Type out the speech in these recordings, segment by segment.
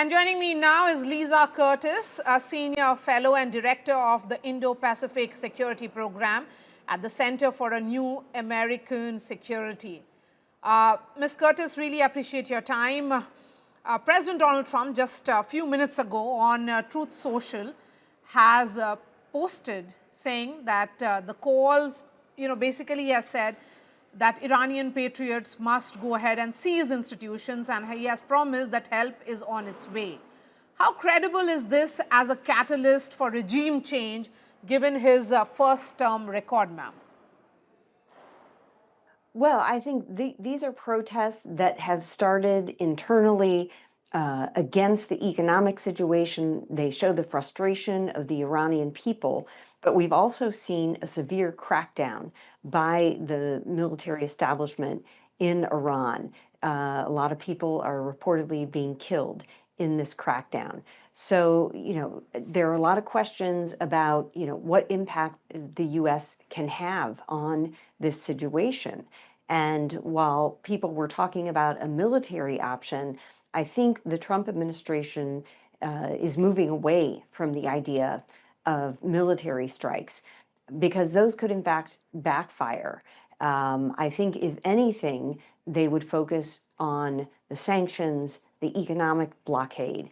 And joining me now is Lisa Curtis, a senior fellow and director of the Indo-Pacific Security Program at the Center for a New American Security. Ms. Curtis, really appreciate your time. President Donald Trump, just a few minutes ago on Truth Social, has posted saying that the calls, basically he has said that Iranian patriots must go ahead and seize institutions, and he has promised that help is on its way. How credible is this as a catalyst for regime change, given his first-term record, ma'am? Well, I think these are protests that have started internally against the economic situation. They show the frustration of the Iranian people, but we've also seen a severe crackdown by the military establishment in Iran. A lot of people are reportedly being killed in this crackdown. So, there are a lot of questions about, what impact the U.S. can have on this situation. And while people were talking about a military option, I think the Trump administration is moving away from the idea of military strikes because those could in fact backfire. I think if anything, they would focus on the sanctions, the economic blockade.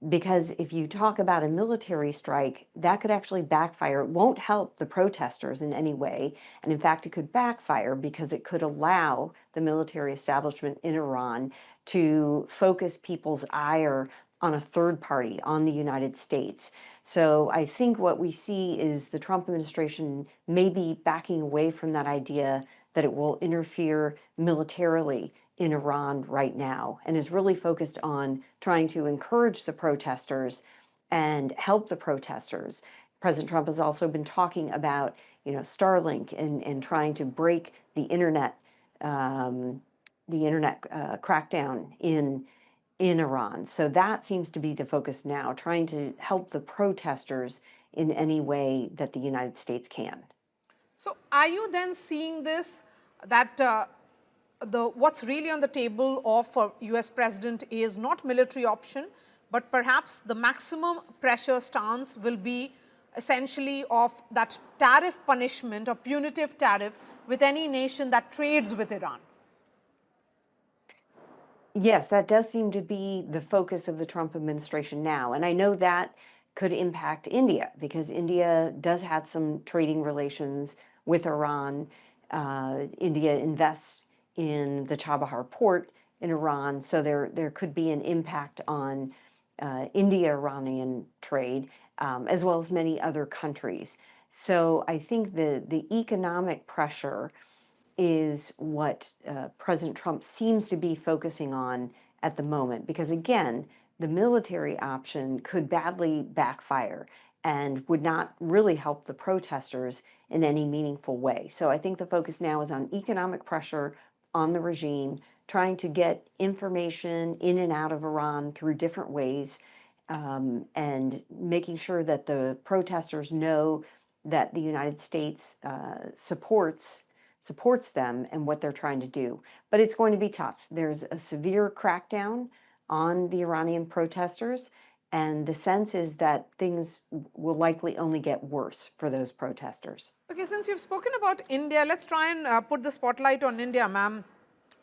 Because if you talk about a military strike, that could actually backfire. It won't help the protesters in any way. And in fact, it could backfire because it could allow the military establishment in Iran to focus people's ire on a third party, on the United States. So I think what we see is the Trump administration may be backing away from that idea that it will interfere militarily in Iran right now, and is really focused on trying to encourage the protesters and help the protesters. President Trump has also been talking about, Starlink and trying to break the internet crackdown in Iran. So that seems to be the focus now, trying to help the protesters in any way that the United States can. So are you then seeing this, that what's really on the table of US president is not military option, but perhaps the maximum pressure stance will be essentially of that tariff punishment or punitive tariff with any nation that trades with Iran? Yes, that does seem to be the focus of the Trump administration now. And I know that could impact India because India does have some trading relations with Iran. India invests in the Chabahar port in Iran, so there could be an impact on India-Iranian trade, as well as many other countries. So I think the economic pressure is what President Trump seems to be focusing on at the moment, because again, the military option could badly backfire and would not really help the protesters in any meaningful way. So I think the focus now is on economic pressure on the regime, trying to get information in and out of Iran through different ways, and making sure that the protesters know that the United States supports them and what they're trying to do. But it's going to be tough. There's a severe crackdown on the Iranian protesters, and the sense is that things will likely only get worse for those protesters. Okay, since you've spoken about India, let's try and put the spotlight on India, ma'am.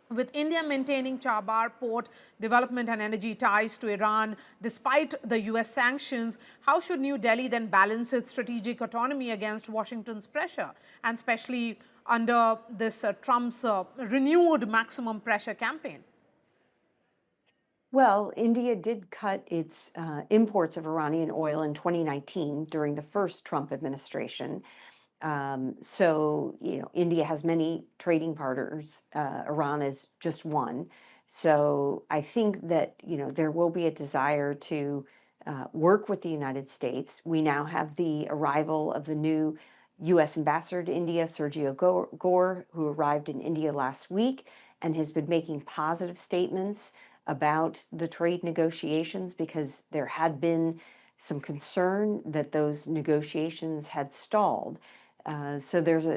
With India maintaining Chabahar port development and energy ties to Iran, despite the US sanctions, how should New Delhi then balance its strategic autonomy against Washington's pressure, and especially under this Trump's renewed maximum pressure campaign? Well, India did cut its imports of Iranian oil in 2019 during the first Trump administration. So, India has many trading partners. Iran is just one. So I think that, there will be a desire to work with the United States. We now have the arrival of the new US Ambassador to India, Sergio Gore, who arrived in India last week and has been making positive statements about the trade negotiations because there had been some concern that those negotiations had stalled. So there's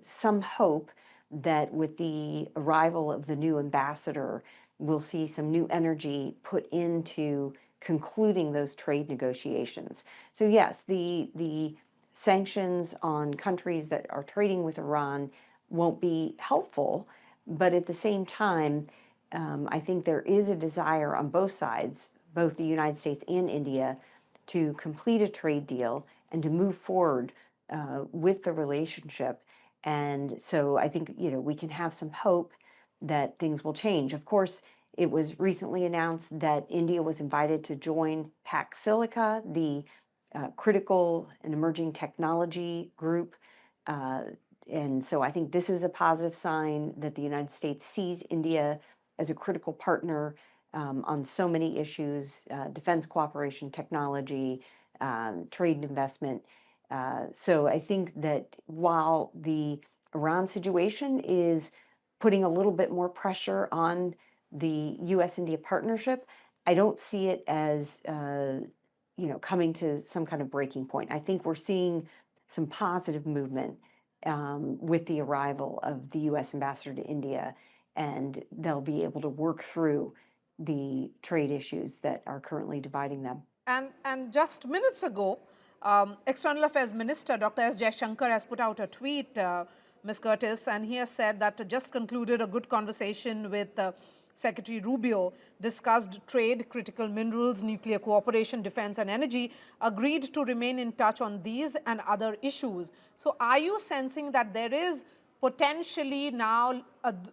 some hope that with the arrival of the new ambassador, we'll see some new energy put into concluding those trade negotiations. So yes, the sanctions on countries that are trading with Iran won't be helpful, but at the same time, I think there is a desire on both sides, both the United States and India, to complete a trade deal and to move forward with the relationship. And so I think, we can have some hope that things will change. Of course, it was recently announced that India was invited to join Pax Silica, the critical and emerging technology group. And so I think this is a positive sign that the United States sees India as a critical partner on so many issues, defense cooperation, technology, trade and investment. So I think that while the Iran situation is putting a little bit more pressure on the U.S.-India partnership, I don't see it as coming to some kind of breaking point. I think we're seeing some positive movement with the arrival of the U.S. Ambassador to India, and they'll be able to work through the trade issues that are currently dividing them. And just minutes ago, External Affairs Minister Dr. S. Jaishankar has put out a tweet, Ms. Curtis, and he has said that just concluded a good conversation with Secretary Rubio, discussed trade, critical minerals, nuclear cooperation, defense and energy, agreed to remain in touch on these and other issues. So are you sensing that there is potentially now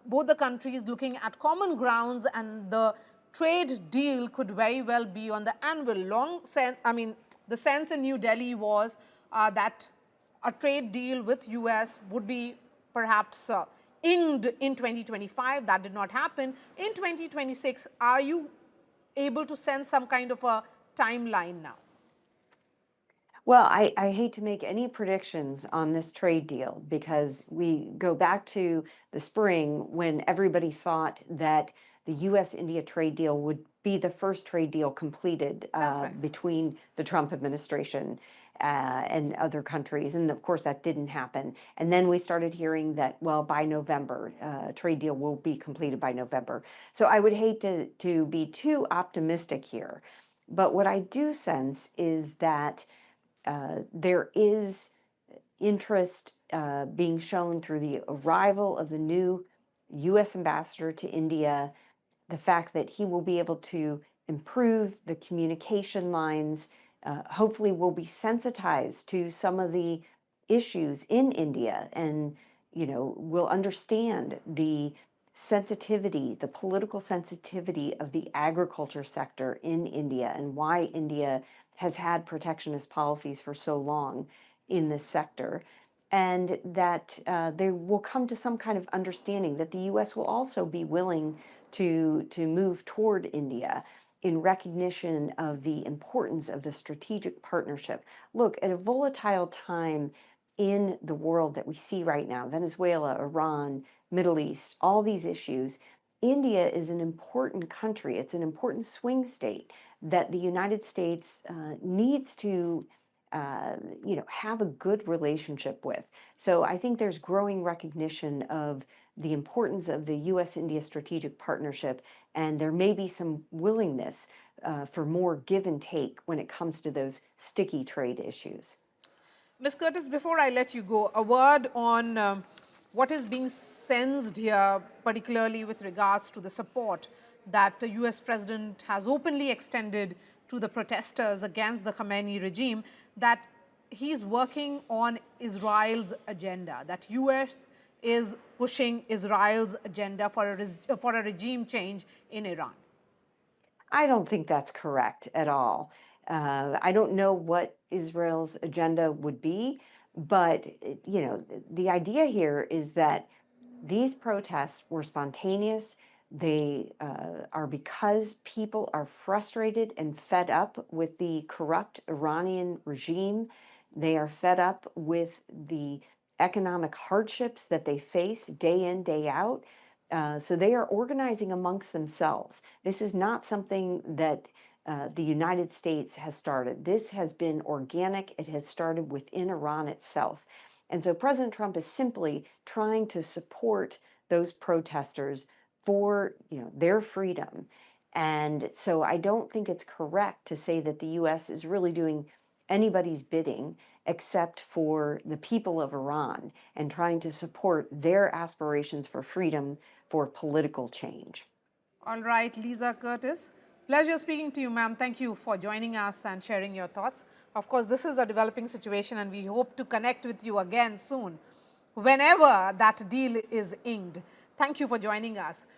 both the countries looking at common grounds, and the trade deal could very well be on the anvil? The sense in New Delhi was that a trade deal with US would be perhaps inked in 2025. That did not happen. In 2026, are you able to sense some kind of a timeline now? Well, I hate to make any predictions on this trade deal, because we go back to the spring when everybody thought that the U.S.-India trade deal would be the first trade deal completed between the Trump administration and other countries. And of course, that didn't happen. And then we started hearing that, well, by November, trade deal will be completed by November. So I would hate to be too optimistic here. But what I do sense is that there is interest being shown through the arrival of the new U.S. ambassador to India, the fact that he will be able to improve the communication lines, hopefully will be sensitized to some of the issues in India, and will understand the sensitivity, the political sensitivity of the agriculture sector in India, and why India has had protectionist policies for so long in this sector, and that they will come to some kind of understanding that the U.S. will also be willing to move toward India in recognition of the importance of the strategic partnership. Look, at a volatile time in the world that we see right now, Venezuela, Iran, Middle East, all these issues, India is an important country. It's an important swing state that the United States needs to have a good relationship with. So I think there's growing recognition of the importance of the U.S.-India strategic partnership, and there may be some willingness for more give and take when it comes to those sticky trade issues. Ms. Curtis, before I let you go, a word on what is being sensed here, particularly with regards to the support that the US president has openly extended to the protesters against the Khamenei regime, that he's working on Israel's agenda, that US is pushing Israel's agenda for a regime change in Iran. I don't think that's correct at all. I don't know what Israel's agenda would be, but the idea here is that these protests were spontaneous. They are because people are frustrated and fed up with the corrupt Iranian regime. They are fed up with the economic hardships that they face day in, day out. So they are organizing amongst themselves. This is not something that the United States has started. This has been organic. It has started within Iran itself. And so President Trump is simply trying to support those protesters for their freedom. And so I don't think it's correct to say that the US is really doing anybody's bidding except for the people of Iran and trying to support their aspirations for freedom, for political change. All right, Lisa Curtis. Pleasure speaking to you, ma'am. Thank you for joining us and sharing your thoughts. Of course, this is a developing situation, and we hope to connect with you again soon, whenever that deal is inked. Thank you for joining us.